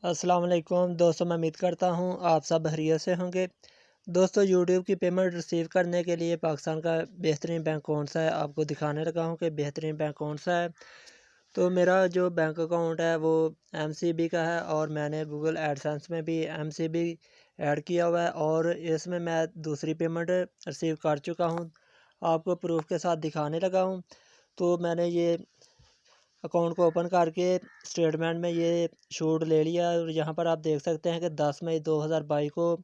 अस्सलाम वालेकुम दोस्तों, मैं उम्मीद करता हूँ आप सब खैरियत से होंगे। दोस्तों, यूट्यूब की पेमेंट रिसीव करने के लिए पाकिस्तान का बेहतरीन बैंक कौन सा है, आपको दिखाने लगा हूँ कि बेहतरीन बैंक कौन सा है। तो मेरा जो बैंक अकाउंट है वो MCB का है और मैंने गूगल एडसेंस में भी MCB ऐड किया हुआ है और इसमें मैं दूसरी पेमेंट रिसीव कर चुका हूँ। आपको प्रूफ के साथ दिखाने लगा हूँ। तो मैंने ये अकाउंट को ओपन करके स्टेटमेंट में ये शूट ले लिया और यहाँ पर आप देख सकते हैं कि 10 मई 2022 को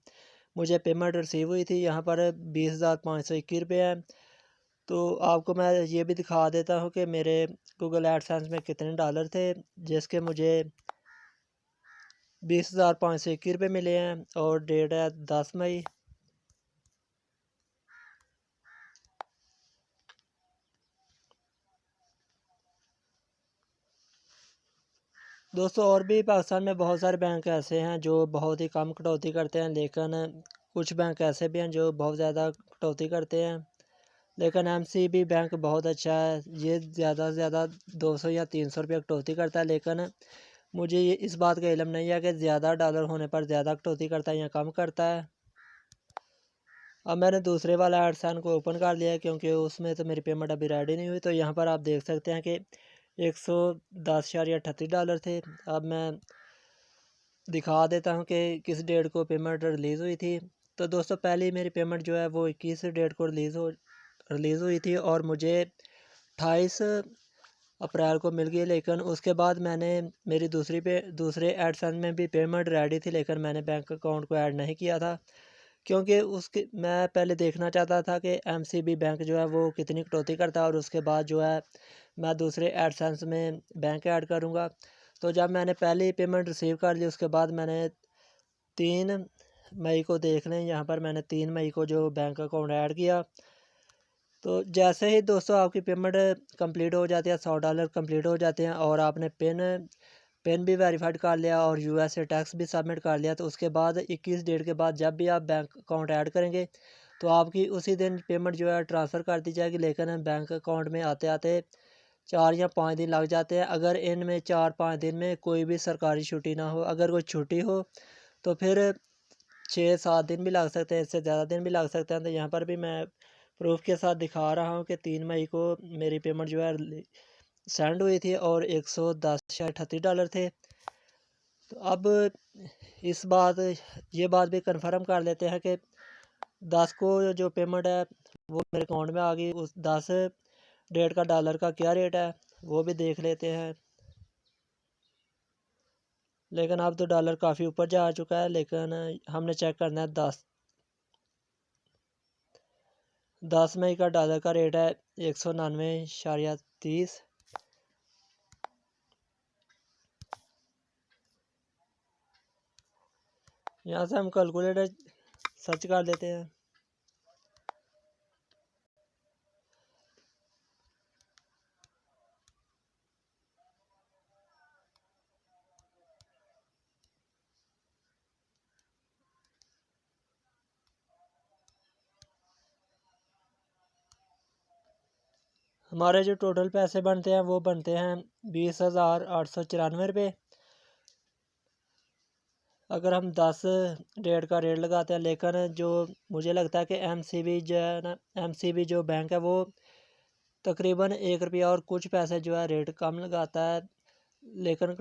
मुझे पेमेंट रिसीव हुई थी। यहाँ पर 20,521 रुपये है। तो आपको मैं ये भी दिखा देता हूँ कि मेरे गूगल एडसेंस में कितने डॉलर थे, जिसके मुझे 20,521 रुपये मिले हैं और डेट है 10 मई। दोस्तों, और भी पाकिस्तान में बहुत सारे बैंक ऐसे हैं जो बहुत ही कम कटौती करते हैं, लेकिन कुछ बैंक ऐसे भी हैं जो बहुत ज़्यादा कटौती करते हैं। लेकिन MCB बैंक बहुत अच्छा है। ये ज़्यादा से ज़्यादा 200 या 300 रुपये कटौती करता है, लेकिन मुझे ये इस बात का इल्म नहीं है कि ज़्यादा डॉलर होने पर ज़्यादा कटौती करता है या कम करता है। अब मैंने दूसरे वाला एडसन को ओपन कर लिया है क्योंकि उसमें तो मेरी पेमेंट अभी रेडी नहीं हुई। तो यहाँ पर आप देख सकते हैं कि 110.38 डॉलर थे। अब मैं दिखा देता हूँ कि किस डेट को पेमेंट रिलीज़ हुई थी। तो दोस्तों, पहली मेरी पेमेंट जो है वो 21 डेट को रिलीज़ हुई थी और मुझे 28 अप्रैल को मिल गई। लेकिन उसके बाद मैंने मेरी दूसरे एडसन में भी पेमेंट रेडी थी, लेकिन मैंने बैंक अकाउंट को ऐड नहीं किया था क्योंकि उसके मैं पहले देखना चाहता था कि MCB बैंक जो है वो कितनी कटौती करता है और उसके बाद जो है मैं दूसरे एडसेंस में बैंक ऐड करूँगा। तो जब मैंने पहली पेमेंट रिसीव कर ली उसके बाद मैंने 3 मई को देख लें, यहाँ पर मैंने 3 मई को जो बैंक अकाउंट ऐड किया। तो जैसे ही दोस्तों आपकी पेमेंट कंप्लीट हो जाती है, $100 कंप्लीट हो जाते हैं और आपने पिन भी वेरीफाइड कर लिया और USA टैक्स भी सबमिट कर लिया, तो उसके बाद 21 डेट के बाद जब भी आप बैंक अकाउंट ऐड करेंगे तो आपकी उसी दिन पेमेंट जो है ट्रांसफ़र कर दी जाएगी। लेकिन बैंक अकाउंट में आते आते 4 या 5 दिन लग जाते हैं। अगर इनमें 4-5 दिन में कोई भी सरकारी छुट्टी ना हो, अगर कोई छुट्टी हो तो फिर 6-7 दिन भी लग सकते हैं, इससे ज़्यादा दिन भी लग सकते हैं। तो यहाँ पर भी मैं प्रूफ के साथ दिखा रहा हूँ कि 3 मई को मेरी पेमेंट जो है सेंड हुई थी और 110.38 डॉलर थे। तो अब ये बात भी कंफर्म कर लेते हैं कि 10 को जो पेमेंट है वो मेरे अकाउंट में आ गई। उस 10 डेट का डॉलर का क्या रेट है वो भी देख लेते हैं। लेकिन अब तो डॉलर काफ़ी ऊपर जा चुका है, लेकिन हमने चेक करना है 10 मई का डॉलर का रेट है 199.30। यहाँ से हम कैलकुलेटर सर्च कर लेते हैं। हमारे जो टोटल पैसे बनते हैं वो बनते हैं 20,894 रुपये। अगर हम 10 डेट का रेट लगाते हैं, लेकिन जो मुझे लगता है कि MCB जो है ना, MCB जो बैंक है वो तकरीबन 1 रुपया और कुछ पैसे जो है रेट कम लगाता है। लेकिन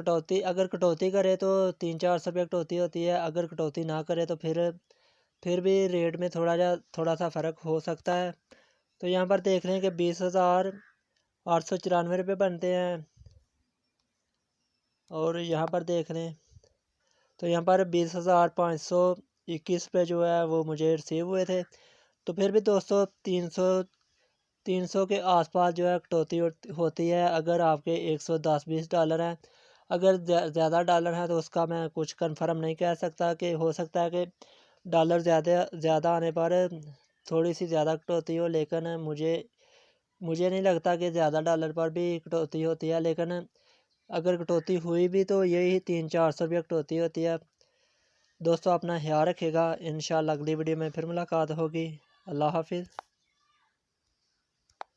अगर कटौती करे तो 300-400 रुपये कटौती होती है। अगर कटौती ना करे तो फिर भी रेट में थोड़ा सा फ़र्क हो सकता है। तो यहाँ पर देख लें कि 20,894 रुपये बनते हैं और यहाँ पर देख लें तो यहाँ पर 20,521 पे जो है वो मुझे रिसीव हुए थे। तो फिर भी दोस्तों 300 के आसपास जो है कटौती होती है अगर आपके 110-20 डॉलर हैं। अगर ज़्यादा डॉलर हैं तो उसका मैं कुछ कंफर्म नहीं कह सकता, कि हो सकता है कि डॉलर ज़्यादा आने पर थोड़ी सी ज़्यादा कटौती हो, लेकिन मुझे नहीं लगता कि ज़्यादा डॉलर पर भी कटौती होती है। लेकिन अगर कटौती हुई भी तो यही 300-400 रुपये कटौती होती है। दोस्तों, अपना ख्याल रखिएगा। इंशाल्लाह अगली वीडियो में फिर मुलाकात होगी। अल्लाह हाफिज़।